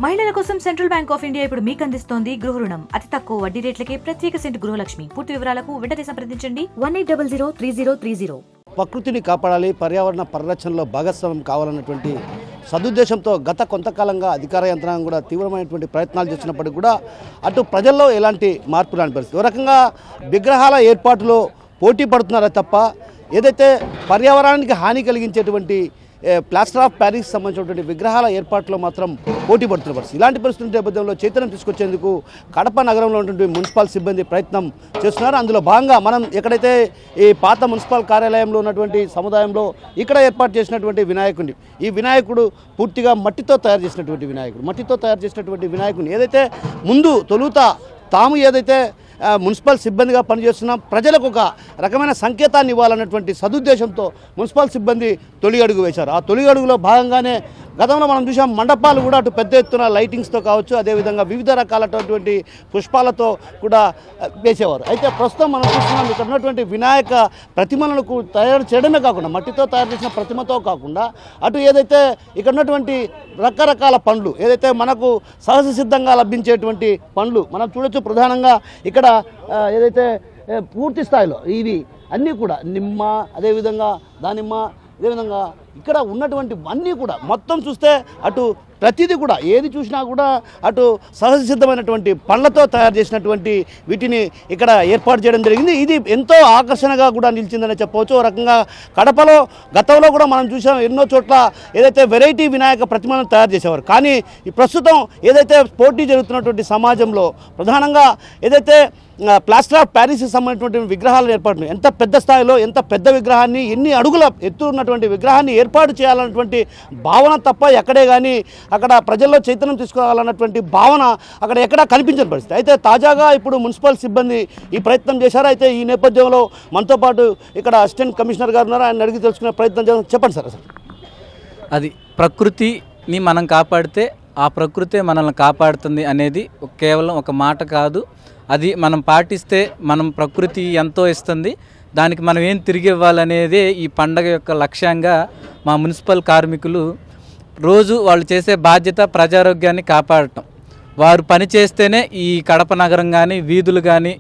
మహిళల కోసం central bank of India ఇప్పుడు మీకు అందిస్తోంది గృహ రుణం. అతి తక్కువ వడ్డీ రేట్లకే ప్రత్యేక సెంటు గృహలక్ష్మి. పూర్తి వివరాలకు వెంటనే సంప్రదించండి 18003030. ప్రకృతిని కాపాడాలి, పర్యావరణ పరిరక్షణలో భాగస్వామ్యం కావాలన్నటువంటి సదుద్దేశంతో గత కొంతకాలంగా అధికార యంత్రాంగం కూడా తీవ్రమైనటువంటి ప్రయత్నాలు చేసినప్పటికీ కూడా అటు ప్రజల్లో ఎలాంటి మార్పు రాని పరిస్థితి. ఒక రకంగా విగ్రహాల ఏర్పాటులో పోటీ పడుతున్నారా తప్ప ఏదైతే పర్యావరణానికి హాని కలిగించేటువంటి ప్లాస్టర్ ఆఫ్ ప్యారిస్ సంబంధించినటువంటి విగ్రహాల ఏర్పాటులో మాత్రం పోటీ పడుతున్న పరిస్థితి. ఇలాంటి పరిస్థితుల నేపథ్యంలో చైతన్యం తీసుకొచ్చేందుకు కడప నగరంలో ఉన్నటువంటి మున్సిపల్ సిబ్బంది ప్రయత్నం చేస్తున్నారు. అందులో భాగంగా మనం ఎక్కడైతే ఈ పాత మున్సిపల్ కార్యాలయంలో ఉన్నటువంటి సముదాయంలో ఇక్కడ ఏర్పాటు చేసినటువంటి వినాయకుడిని, ఈ వినాయకుడు పూర్తిగా మట్టితో తయారు చేసినటువంటి వినాయకుడిని ఏదైతే ముందు తొలుత తాము ఏదైతే మున్సిపల్ సిబ్బందిగా పనిచేస్తున్నాం, ప్రజలకు ఒక రకమైన సంకేతాన్ని ఇవ్వాలన్నటువంటి సదుద్దేశంతో మున్సిపల్ సిబ్బంది తొలి అడుగు వేశారు. ఆ తొలి అడుగులో భాగంగానే గతంలో మనం చూసాం మండపాలు కూడా అటు పెద్ద ఎత్తున లైటింగ్స్తో కావచ్చు, అదేవిధంగా వివిధ రకాలైనటువంటి పుష్పాలతో కూడా వేసేవారు. అయితే ప్రస్తుతం మనం చూస్తున్నాం ఇక్కడ ఉన్నటువంటి వినాయక ప్రతిమలకు తయారు చేయడమే కాకుండా మట్టితో తయారు చేసిన ప్రతిమతో కాకుండా అటు ఏదైతే ఇక్కడ ఉన్నటువంటి రకరకాల పండ్లు ఏదైతే మనకు సహజ సిద్ధంగా లభించేటువంటి పండ్లు మనం చూడొచ్చు. ప్రధానంగా ఇక్కడ ఏదైతే పూర్తి స్థాయిలో ఇవి అన్నీ కూడా నిమ్మ, అదేవిధంగా దానిమ్మ, అదేవిధంగా ఇక్కడ ఉన్నటువంటి అన్నీ కూడా మొత్తం చూస్తే అటు ప్రతిదీ కూడా ఏది చూసినా కూడా అటు సహజ సిద్ధమైనటువంటి పండ్లతో తయారు చేసినటువంటి వీటిని ఇక్కడ ఏర్పాటు చేయడం జరిగింది. ఇది ఎంతో ఆకర్షణగా కూడా నిలిచిందని చెప్పవచ్చు. ఒక రకంగా కడపలో గతంలో కూడా మనం చూసాం ఎన్నో చోట్ల ఏదైతే వెరైటీ వినాయక ప్రతిమలను తయారు చేసేవారు. కానీ ఈ ప్రస్తుతం ఏదైతే పోటీ జరుగుతున్నటువంటి సమాజంలో ప్రధానంగా ఏదైతే ప్లాస్టర్ ఆఫ్ ప్యారిస్కి సంబంధించినటువంటి విగ్రహాలను ఏర్పాటు ఎంత పెద్ద స్థాయిలో ఎంత పెద్ద విగ్రహాన్ని ఎన్ని అడుగుల ఎత్తు ఉన్నటువంటి విగ్రహాన్ని ఏర్పాటు చేయాలన్నటువంటి భావన తప్ప ఎక్కడే కానీ అక్కడ ప్రజల్లో చైతన్యం తీసుకోవాలన్నటువంటి భావన అక్కడ ఎక్కడా కనిపించని పరిస్థితి. అయితే తాజాగా ఇప్పుడు మున్సిపల్ సిబ్బంది ఈ ప్రయత్నం చేశారు. అయితే ఈ నేపథ్యంలో మనతో పాటు ఇక్కడ అసిస్టెంట్ కమిషనర్ గారు ఉన్నారు, ఆయన అడిగి తెలుసుకునే ప్రయత్నం చేస్తాం. చెప్పండి సార్. అసలు అది ప్రకృతిని మనం కాపాడితే ఆ ప్రకృతే మనల్ని కాపాడుతుంది అనేది కేవలం ఒక మాట కాదు. అది మనం పాటిస్తే మనం ప్రకృతి ఎంతో ఇస్తుంది, దానికి మనం ఏం తిరిగి ఇవ్వాలనేదే ఈ పండగ యొక్క లక్ష్యంగా మా మున్సిపల్ కార్మికులు రోజు వాళ్ళు చేసే బాధ్యత ప్రజారోగ్యాన్ని కాపాడటం. వారు పని చేస్తేనే ఈ కడప నగరం కానీ వీధులు కానీ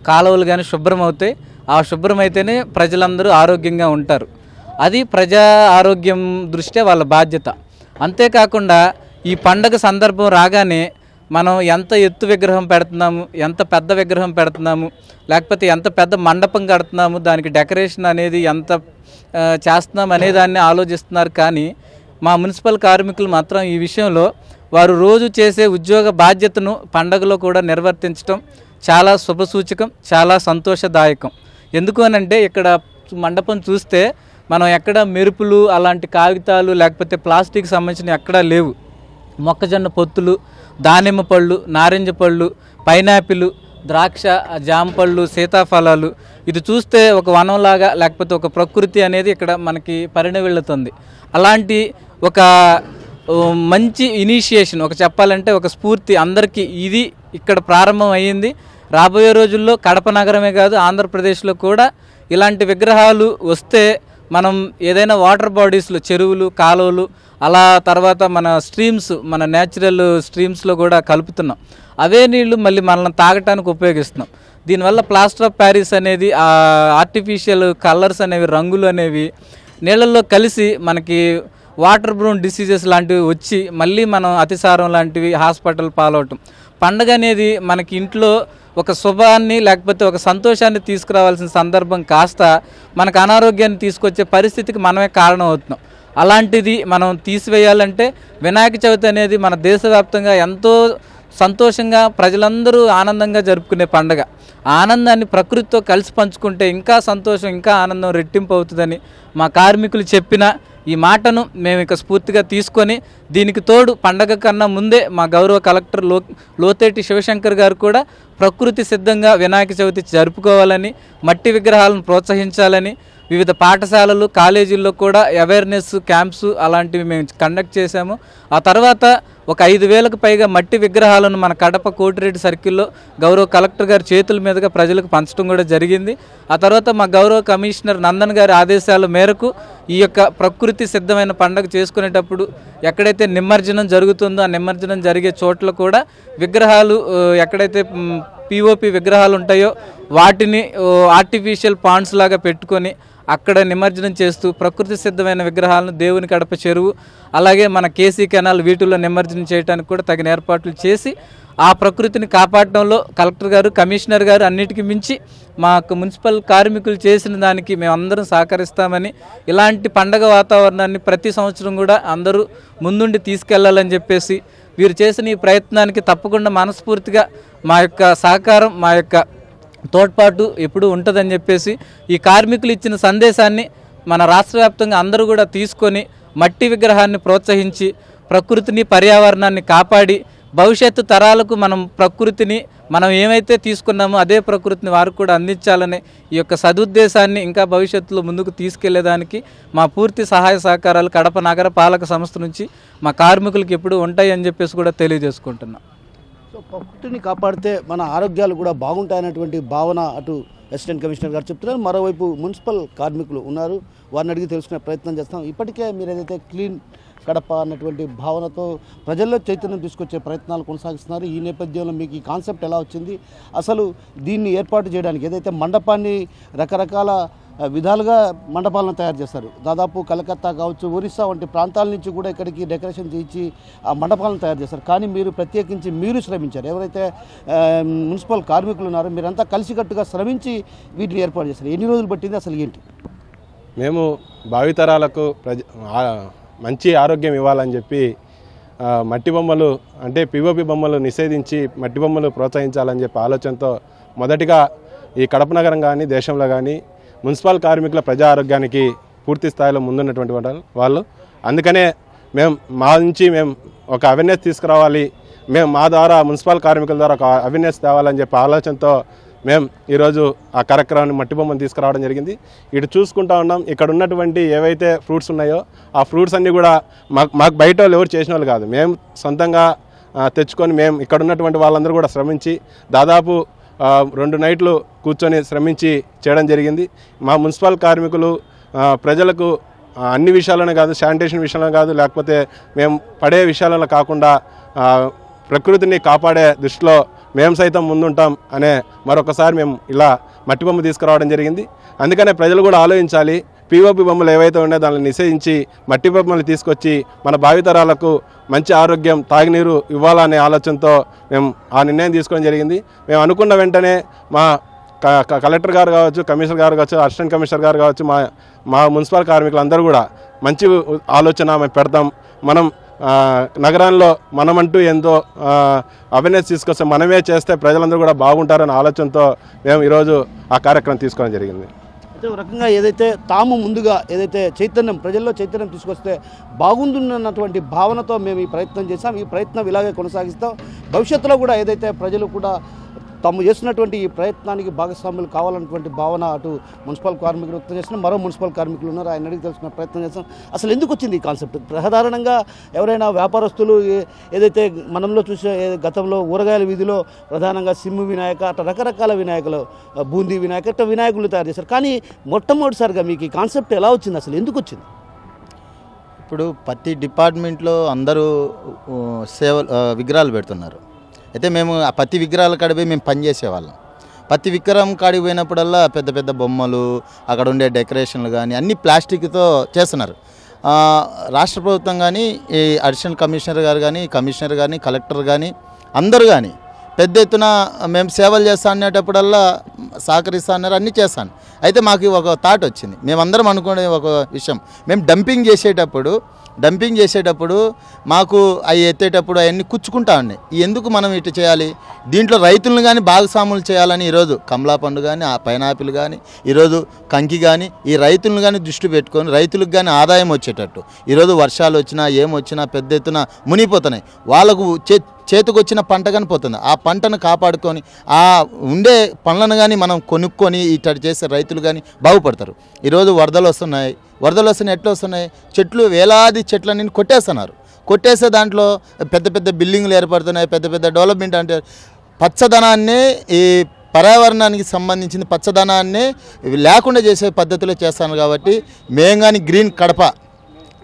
కాలువలు కానీ శుభ్రం అవుతాయి. ఆ శుభ్రమైతేనే ప్రజలందరూ ఆరోగ్యంగా ఉంటారు. అది ప్రజా ఆరోగ్యం దృష్ట్యా వాళ్ళ బాధ్యత. అంతేకాకుండా ఈ పండగ సందర్భం రాగానే మనం ఎంత ఎత్తు విగ్రహం పెడుతున్నాము, ఎంత పెద్ద విగ్రహం పెడుతున్నాము, లేకపోతే ఎంత పెద్ద మండపం కడుతున్నాము, దానికి డెకరేషన్ అనేది ఎంత చేస్తున్నాము అనే దాన్ని ఆలోచిస్తున్నారు. కానీ మా మున్సిపల్ కార్మికులు మాత్రం ఈ విషయంలో వారు రోజు చేసే ఉద్యోగ బాధ్యతను పండగలో కూడా నిర్వర్తించడం చాలా శుభసూచకం, చాలా సంతోషదాయకం. ఎందుకు అనంటే ఇక్కడ మండపం చూస్తే మనం ఎక్కడ మెరుపులు అలాంటి కాగితాలు లేకపోతే ప్లాస్టిక్ సంబంధించిన ఎక్కడా లేవు. మొక్కజొన్న పొత్తులు, దానిమ్మ పళ్ళు, నారింజ పళ్ళు, పైనాపిల్, ద్రాక్ష, జామ పళ్ళు, సీతాఫలాలు, ఇది చూస్తే ఒక వనంలాగా లేకపోతే ఒక ప్రకృతి అనేది ఇక్కడ మనకి పరిణమిల్లుతుంది. అలాంటి ఒక మంచి ఇనిషియేషన్, ఒక చెప్పాలంటే ఒక స్ఫూర్తి అందరికీ ఇది ఇక్కడ ప్రారంభం అయ్యింది. రాబోయే రోజుల్లో కడప నగరమే కాదు ఆంధ్రప్రదేశ్లో కూడా ఇలాంటి విగ్రహాలు వస్తే మనం ఏదైనా వాటర్ బాడీస్లో చెరువులు, కాలువలు, అలా తర్వాత మన స్ట్రీమ్స్, మన న్యాచురల్ స్ట్రీమ్స్లో కూడా కలుపుతున్నాం. అవే నీళ్లు మళ్ళీ మనల్ని తాగటానికి ఉపయోగిస్తున్నాం. దీనివల్ల ప్లాస్టర్ ఆఫ్ ప్యారిస్ అనేది ఆర్టిఫిషియల్ కలర్స్ అనేవి, రంగులు అనేవి నీళ్ళల్లో కలిసి మనకి వాటర్ బ్రోన్ డిసీజెస్ లాంటివి వచ్చి మళ్ళీ మనం అతిసారం లాంటివి హాస్పిటల్ పాలవటం. పండగ అనేది మనకి ఇంట్లో ఒక శుభాన్ని లేకపోతే ఒక సంతోషాన్ని తీసుకురావాల్సిన సందర్భం కాస్త మనకు అనారోగ్యాన్ని తీసుకొచ్చే పరిస్థితికి మనమే కారణం అవుతున్నాం. అలాంటిది మనం తీసివేయాలంటే వినాయక చవితి అనేది మన దేశవ్యాప్తంగా ఎంతో సంతోషంగా ప్రజలందరూ ఆనందంగా జరుపుకునే పండుగ. ఆనందాన్ని ప్రకృతితో కలిసి పంచుకుంటే ఇంకా సంతోషం, ఇంకా ఆనందం రెట్టింపు అవుతుందని మా కార్మికులు చెప్పిన ఈ మాటను మేము ఇక స్ఫూర్తిగా తీసుకొని దీనికి తోడు పండగ కన్నా ముందే మా గౌరవ కలెక్టర్ లోతేటి శివశంకర్ గారు కూడా ప్రకృతి సిద్ధంగా వినాయక చవితి జరుపుకోవాలని, మట్టి విగ్రహాలను ప్రోత్సహించాలని, వివిధ పాఠశాలలు కాలేజీల్లో కూడా అవేర్నెస్ క్యాంప్స్ అలాంటివి మేము కండక్ట్ చేశాము. ఆ తర్వాత ఒక 5,000కు పైగా మట్టి విగ్రహాలను మన కడప కోటిరెడ్డి సర్కిల్లో గౌరవ కలెక్టర్ గారి చేతుల మీదుగా ప్రజలకు పంచడం కూడా జరిగింది. ఆ తర్వాత మా గౌరవ కమిషనర్ నందన్ గారి ఆదేశాల మేరకు ఈ యొక్క ప్రకృతి సిద్ధమైన పండుగ చేసుకునేటప్పుడు ఎక్కడైతే నిమజ్జనం జరుగుతుందో ఆ నిమజ్జనం జరిగే చోట్ల కూడా విగ్రహాలు ఎక్కడైతే పిఓపి విగ్రహాలు ఉంటాయో వాటిని ఆర్టిఫిషియల్ పాండ్స్ లాగా పెట్టుకొని అక్కడ నిమజ్జనం చేస్తూ ప్రకృతి సిద్ధమైన విగ్రహాలను దేవుని కడప చెరువు అలాగే మన కేసీ కెనాల్ వీటిల్లో నిమజ్జనం చేయడానికి కూడా తగిన ఏర్పాట్లు చేసి ఆ ప్రకృతిని కాపాడడంలో కలెక్టర్ గారు కమిషనర్ గారు అన్నిటికీ మించి మాకు మున్సిపల్ కార్మికులు చేసిన దానికి మేమందరం సహకరిస్తామని ఇలాంటి పండగ వాతావరణాన్ని ప్రతి సంవత్సరం కూడా అందరూ ముందుండి తీసుకెళ్లాలని చెప్పేసి వీరు చేసిన ఈ ప్రయత్నానికి తప్పకుండా మనస్ఫూర్తిగా మా యొక్క సహకారం మా యొక్క తోడ్పాటు ఎప్పుడు ఉంటుందని చెప్పేసి ఈ కార్మికులు ఇచ్చిన సందేశాన్ని మన రాష్ట్ర వ్యాప్తంగా అందరూ కూడా తీసుకొని మట్టి విగ్రహాన్ని ప్రోత్సహించి ప్రకృతిని పర్యావరణాన్ని కాపాడి భవిష్యత్తు తరాలకు ప్రకృతిని మనం ఏమైతే తీసుకున్నామో అదే ప్రకృతిని వారికి కూడా అందించాలనే ఈ యొక్క సదుద్దేశాన్ని ఇంకా భవిష్యత్తులో ముందుకు తీసుకెళ్లేదానికి మా పూర్తి సహాయ సహకారాలు కడప నగర పాలక సంస్థ నుంచి మా కార్మికులకు ఎప్పుడు ఉంటాయి అని చెప్పేసి కూడా తెలియజేసుకుంటున్నాం. సో ప్రకృతిని కాపాడితే మన ఆరోగ్యాలు కూడా బాగుంటాయనేటువంటి భావన అటు అసిస్టెంట్ కమిషనర్ గారు చెప్తున్నారు. మరోవైపు మున్సిపల్ కార్మికులు ఉన్నారు, వారిని అడిగి తెలుసుకునే ప్రయత్నం చేస్తాం. ఇప్పటికే మీరు ఏదైతే క్లీన్ కడప అన్నటువంటి భావనతో ప్రజల్లో చైతన్యం తీసుకొచ్చే ప్రయత్నాలు కొనసాగిస్తున్నారు. ఈ నేపథ్యంలో మీకు ఈ కాన్సెప్ట్ ఎలా వచ్చింది, అసలు దీన్ని ఏర్పాటు చేయడానికి ఏదైతే మండపాన్ని రకరకాల విధాలుగా మండపాలను తయారు చేస్తారు, దాదాపు కలకత్తా కావచ్చు ఒరిస్సా వంటి ప్రాంతాల నుంచి కూడా ఇక్కడికి డెకరేషన్ చేయించి ఆ మండపాలను తయారు చేస్తారు. కానీ మీరు ప్రత్యేకించి మీరు శ్రమించారు, ఎవరైతే మున్సిపల్ కార్మికులు ఉన్నారో మీరంతా కలిసికట్టుగా శ్రమించి వీటిని ఏర్పాటు చేస్తారు. ఎన్ని రోజులు పట్టింది, అసలు ఏంటి? మేము భావితరాలకు మంచి ఆరోగ్యం ఇవ్వాలని చెప్పి మట్టి బొమ్మలు అంటే పిఓపి బొమ్మలు నిషేధించి మట్టి బొమ్మలు ప్రోత్సహించాలని చెప్పి ఆలోచనతో మొదటిగా ఈ కడప నగరం కానీ దేశంలో కానీ మున్సిపల్ కార్మికుల ప్రజా ఆరోగ్యానికి పూర్తి స్థాయిలో ముందున్నటువంటి వాళ్ళు. అందుకనే మేము ఒక అవేర్నెస్ తీసుకురావాలి, మా ద్వారా మున్సిపల్ కార్మికుల ద్వారా ఒక అవేర్నెస్ తేవాలని చెప్పి ఆలోచనతో మేము ఈరోజు ఆ కార్యక్రమాన్ని మట్టి బొమ్మను తీసుకురావడం జరిగింది. ఇటు చూసుకుంటా ఉన్నాం, ఇక్కడ ఉన్నటువంటి ఏవైతే ఫ్రూట్స్ ఉన్నాయో ఆ ఫ్రూట్స్ అన్నీ కూడా మాకు బయట వాళ్ళు ఎవరు చేసిన వాళ్ళు కాదు, మేము సొంతంగా తెచ్చుకొని మేము ఇక్కడ ఉన్నటువంటి వాళ్ళందరూ కూడా శ్రమించి దాదాపు 2 నైట్లు కూర్చొని శ్రమించి చేయడం జరిగింది. మా మున్సిపల్ కార్మికులు ప్రజలకు అన్ని విషయాల్లోనే కాదు, శానిటేషన్ విషయంలో కాదు, లేకపోతే మేము పడే విషయాలలో కాకుండా ప్రకృతిని కాపాడే దృష్టిలో మేము సైతం ముందుంటాం అనే మరొకసారి మేము ఇలా మట్టి బొమ్మ తీసుకురావడం జరిగింది. అందుకనే ప్రజలు కూడా ఆలోచించాలి, పిఓపి బొమ్మలు ఏవైతే ఉన్నాయో దాన్ని నిషేధించి మట్టి బొమ్మలు తీసుకొచ్చి మన భావితరాలకు మంచి ఆరోగ్యం తాగునీరు ఇవ్వాలనే ఆలోచనతో మేము ఆ నిర్ణయం తీసుకోవడం జరిగింది. మేము అనుకున్న వెంటనే మా కలెక్టర్ గారు కావచ్చు, కమిషనర్ గారు కావచ్చు, అసిస్టెంట్ కమిషనర్ గారు కావచ్చు, మా మున్సిపల్ కార్మికులందరూ కూడా మంచి ఆలోచన మేము పెడతాం, మనం నగరంలో మనమంటూ ఎంతో అవేర్నెస్ తీసుకొస్తే మనమే చేస్తే ప్రజలందరూ కూడా బాగుంటారనే ఆలోచనతో మేము ఈరోజు ఆ కార్యక్రమం తీసుకోవడం జరిగింది. అయితే ఒక రకంగా ఏదైతే తాము ముందుగా ఏదైతే ప్రజల్లో చైతన్యం తీసుకొస్తే బాగుంటుందన్నటువంటి భావనతో మేము ఈ ప్రయత్నం చేశాం. ఈ ప్రయత్నం ఇలాగే కొనసాగిస్తాం. భవిష్యత్తులో కూడా ఏదైతే ప్రజలు కూడా తాము చేస్తున్నటువంటి ఈ ప్రయత్నానికి భాగస్వాములు కావాలన్నటువంటి భావన అటు మున్సిపల్ కార్మికులు వ్యక్తం చేస్తున్న మరో మున్సిపల్ కార్మికులు ఉన్నారు, ఆయన అడిగి తెలుసుకునే ప్రయత్నం చేస్తాం. అసలు ఎందుకు వచ్చింది ఈ కాన్సెప్ట్? సాధారణంగా ఎవరైనా వ్యాపారస్తులు ఏదైతే మనంలో చూసే గతంలో ఊరగాయల వీధిలో ప్రధానంగా సిమ్ము వినాయక అట్లా రకరకాల వినాయకులు, బూందీ వినాయక ఇట్లా వినాయకులు తయారు చేశారు. కానీ మొట్టమొదటిసారిగా మీకు ఈ కాన్సెప్ట్ ఎలా వచ్చింది, అసలు ఎందుకు వచ్చింది? ఇప్పుడు ప్రతి డిపార్ట్మెంట్లో అందరూ విగ్రహాలు పెడుతున్నారు. అయితే మేము ఆ ప్రతి విగ్రహాల కాడిపోయి మేము పనిచేసేవాళ్ళం. ప్రతి విగ్రహం కాడికి పోయినప్పుడల్లా పెద్ద పెద్ద బొమ్మలు, అక్కడ ఉండే డెకరేషన్లు కానీ అన్నీ ప్లాస్టిక్తో చేస్తున్నారు. రాష్ట్ర ప్రభుత్వం కానీ, ఈ అడిషనల్ కమిషనర్ గారు కానీ, కమిషనర్ కానీ, కలెక్టర్ కానీ అందరూ కానీ పెద్ద ఎత్తున మేము సేవలు చేస్తా అనేటప్పుడల్లా సహకరిస్తా అన్నారు, అన్నీ చేస్తాను. అయితే మాకు ఒక థాట్ వచ్చింది, మేమందరం అనుకునే ఒక విషయం, మేము డంపింగ్ చేసేటప్పుడు మాకు అవి ఎత్తేటప్పుడు అవన్నీ కుచ్చుకుంటా ఉన్నాయి. ఎందుకు మనం ఇటు చేయాలి, దీంట్లో రైతులను కానీ భాగస్వాములు చేయాలని ఈరోజు కమలా పండు కానీ, పైనాపిల్ కానీ, ఈరోజు కంకి కానీ ఈ రైతులను కానీ దృష్టి పెట్టుకొని రైతులకు కానీ ఆదాయం వచ్చేటట్టు, ఈరోజు వర్షాలు వచ్చినా ఏమొచ్చినా పెద్ద ఎత్తున మునిగిపోతున్నాయి, వాళ్ళకు చేతికొచ్చిన పంట కానీ పోతుంది. ఆ పంటను కాపాడుకొని ఆ ఉండే పనులను కానీ మనం కొనుక్కొని ఇట్లా చేసే రైతులు కానీ బాగుపడతారు. ఈరోజు వరదలు వస్తున్నాయి ఎట్లా వస్తున్నాయి? చెట్లు వేలాది చెట్లని కొట్టేస్తున్నారు. కొట్టేసే దాంట్లో పెద్ద పెద్ద బిల్డింగ్లు ఏర్పడుతున్నాయి, పెద్ద పెద్ద డెవలప్మెంట్ అంటే పచ్చదనాన్నే ఈ పర్యావరణానికి సంబంధించిన పచ్చదనాన్నే లేకుండా చేసే పద్ధతిలో చేస్తాను. కాబట్టి మేము కానీ గ్రీన్ కడప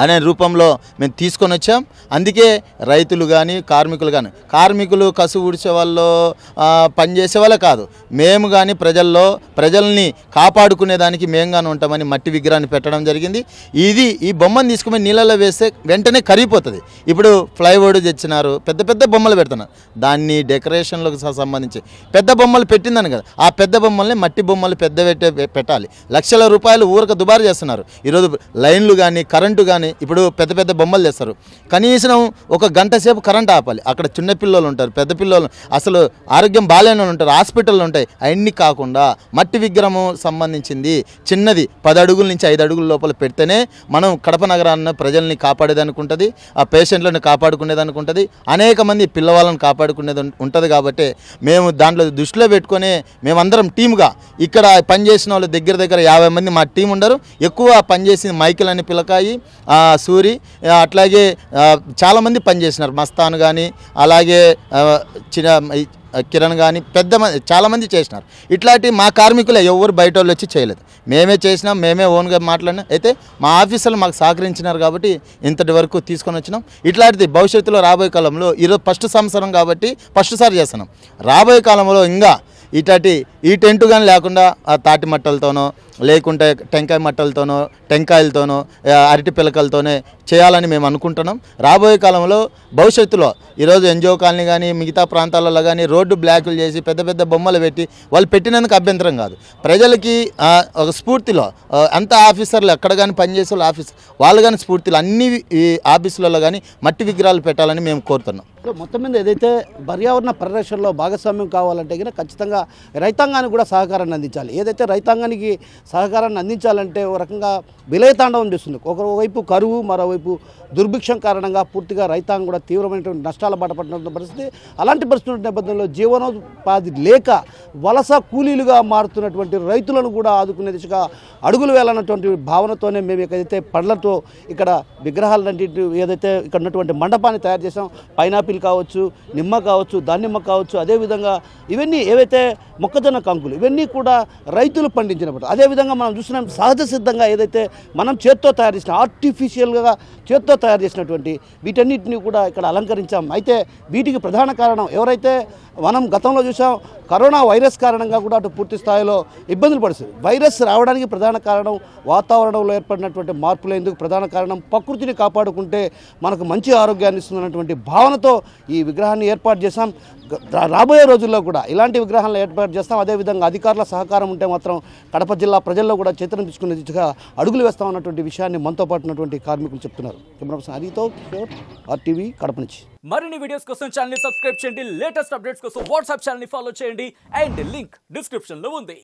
అనే రూపంలో మేము తీసుకొని వచ్చాం. అందుకే రైతులు కానీ కార్మికులు కసు ఊడ్చే వాళ్ళు పనిచేసే వాళ్ళే కాదు, మేము కానీ ప్రజల్ని కాపాడుకునేదానికి మేము కానీ ఉంటామని మట్టి విగ్రహాన్ని పెట్టడం జరిగింది. ఈ బొమ్మను తీసుకుని నీళ్ళలో వేస్తే వెంటనే కరిగిపోతుంది. ఇప్పుడు ఫ్లైవుడ్ తెచ్చినారు, పెద్ద పెద్ద బొమ్మలు పెడుతున్నారు. దాన్ని డెకరేషన్లకు సంబంధించి పెద్ద బొమ్మలు పెట్టిందని కదా, ఆ పెద్ద బొమ్మల్ని మట్టి బొమ్మలు పెద్ద పెట్టాలి. లక్షల రూపాయలు ఊరక దుబారు చేస్తున్నారు. ఈరోజు లైన్లు కానీ కరెంటు కానీ ఇప్పుడు పెద్ద పెద్ద బొమ్మలు చేస్తారు. కనీసం ఒక గంట సేపు కరెంట్ ఆపాలి. అక్కడ చిన్న పిల్లలు ఉంటారు, పెద్ద పిల్లలు, అసలు ఆరోగ్యం బాగాలేని ఉంటారు, హాస్పిటల్లో ఉంటాయి. అవన్నీ కాకుండా మట్టి విగ్రహం సంబంధించింది చిన్నది 10 అడుగుల నుంచి 5 అడుగుల లోపల పెడితేనే మనం కడప నగరాన్ని ప్రజల్ని కాపాడేదానికి ఉంటుంది, ఆ పేషెంట్లను కాపాడుకునేదానికి ఉంటుంది, అనేక మంది పిల్లవాళ్ళని కాపాడుకునేది ఉంటుంది. కాబట్టి మేము దాంట్లో దృష్టిలో పెట్టుకొని మేమందరం టీముగా ఇక్కడ పనిచేసిన వాళ్ళు దగ్గర 50 మంది మా టీం ఉండరు. ఎక్కువ పనిచేసింది మైకిల్ అని పిల్లకాయి, సూరి, అట్లాగే చాలామంది పనిచేసినారు. మస్తాన్ కానీ అలాగే కిరణ్ కానీ చాలామంది చేసినారు. ఇట్లాంటి మా కార్మికులే ఎవరు బయట వాళ్ళు వచ్చి చేయలేదు, మేమే చేసినాం, మేమే ఓన్గా మాట్లాడినాం. అయితే మా ఆఫీసర్లు మాకు సహకరించినారు కాబట్టి ఇంతటి వరకు తీసుకొని వచ్చినాం. ఇట్లాంటిది భవిష్యత్తులో రాబోయే కాలంలో ఈరోజు ఫస్ట్ సంవత్సరం కాబట్టి ఫస్ట్ సారి చేస్తున్నాం. రాబోయే కాలంలో ఇంకా ఈ టెంటు కానీ లేకుండా ఆ తాటి మట్టలతోనో లేకుంటే టెంకాయ మట్టలతోనో టెంకాయలతోనో అరటి పిలకలతోనే చేయాలని మేము అనుకుంటున్నాం. రాబోయే కాలంలో భవిష్యత్తులో ఈరోజు ఎన్జిఓ కాలనీ కానీ మిగతా ప్రాంతాలలో కానీ రోడ్డు బ్లాకులు చేసి పెద్ద పెద్ద బొమ్మలు పెట్టి వాళ్ళు పెట్టినందుకు అభ్యంతరం కాదు. ప్రజలకి ఒక స్ఫూర్తిలో అంత ఆఫీసర్లు ఎక్కడ కానీ పనిచేసే వాళ్ళు కానీ స్ఫూర్తిలో అన్ని ఆఫీసులలో కానీ మట్టి విగ్రహాలు పెట్టాలని మేము కోరుతున్నాం. మొత్తం మీద ఏదైతే పర్యావరణ పరిరక్షణలో భాగస్వామ్యం కావాలంటే కనుక ఖచ్చితంగా రైతాంగానికి కూడా సహకారాన్ని అందించాలి. ఏదైతే రైతాంగానికి సహకారాన్ని అందించాలంటే ఒక రకంగా విలయతాండవం చేస్తుంది. ఒకవైపు కరువు, మరోవైపు దుర్భిక్షం కారణంగా పూర్తిగా రైతాంగం కూడా తీవ్రమైనటువంటి నష్టాల బాట పడిన పరిస్థితి. అలాంటి పరిస్థితుల నేపథ్యంలో జీవనోపాధి లేక వలస కూలీలుగా మారుతున్నటువంటి రైతులను కూడా ఆదుకునే దిశగా అడుగులు వేయాలన్నటువంటి భావనతోనే మేము ఏదైతే పండ్లతో ఇక్కడ విగ్రహాలన్నింటి ఏదైతే ఇక్కడ ఉన్నటువంటి మండపాన్ని తయారు చేసాం. పైనాపిల్ కావచ్చు, నిమ్మ కావచ్చు, దానిమ్మ కావచ్చు, అదేవిధంగా ఇవన్నీ ఏవైతే మొక్కజొన్న కంకులు ఇవన్నీ కూడా రైతులు పండించినప్పుడు, అదేవిధంగా మనం చూసినాం సహజ సిద్ధంగా ఏదైతే మనం చేత్తో తయారు చేసిన ఆర్టిఫిషియల్గా చేత్తో తయారు చేసినటువంటి వీటన్నిటిని కూడా ఇక్కడ అలంకరించాం. అయితే వీటికి ప్రధాన కారణం ఎవరైతే మనం గతంలో చూసాం కరోనా వైరస్ కారణంగా కూడా అటు పూర్తి స్థాయిలో ఇబ్బందులు పడుతుంది. వైరస్ రావడానికి ప్రధాన కారణం వాతావరణంలో ఏర్పడినటువంటి మార్పులు. ఎందుకు ప్రధాన కారణం ప్రకృతిని కాపాడుకుంటే మనకు మంచి ఆరోగ్యాన్ని ఇస్తున్నటువంటి భావనతో ఈ విగ్రహాన్ని ఏర్పాటు చేశాం. రాబోయే రోజుల్లో కూడా ఇలాంటి విగ్రహాలను ఏర్పాటు చేస్తాం. అదేవిధంగా అధికారుల సహకారం ఉంటే మాత్రం కడప జిల్లా ప్రజల్లో కూడా చైతన్యం తీసుకునే దిశగా అడుగులు వేస్తామన్నటువంటి విషయాన్ని మనతో పాటు ఉన్నటువంటి కార్మికులు చెప్తున్నారు. కెమెరా హరితో RTV కడప నుంచి. మరిన్ని వీడియోస్ కోసం ఛానల్ ని సబ్స్క్రైబ్ చేయండి. లేటెస్ట్ అప్డేట్స్ కోసం వాట్సాప్ ఛానల్ ని ఫాలో చేయండి. అండ్ లింక్ డిస్క్రిప్షన్ లో ఉంది.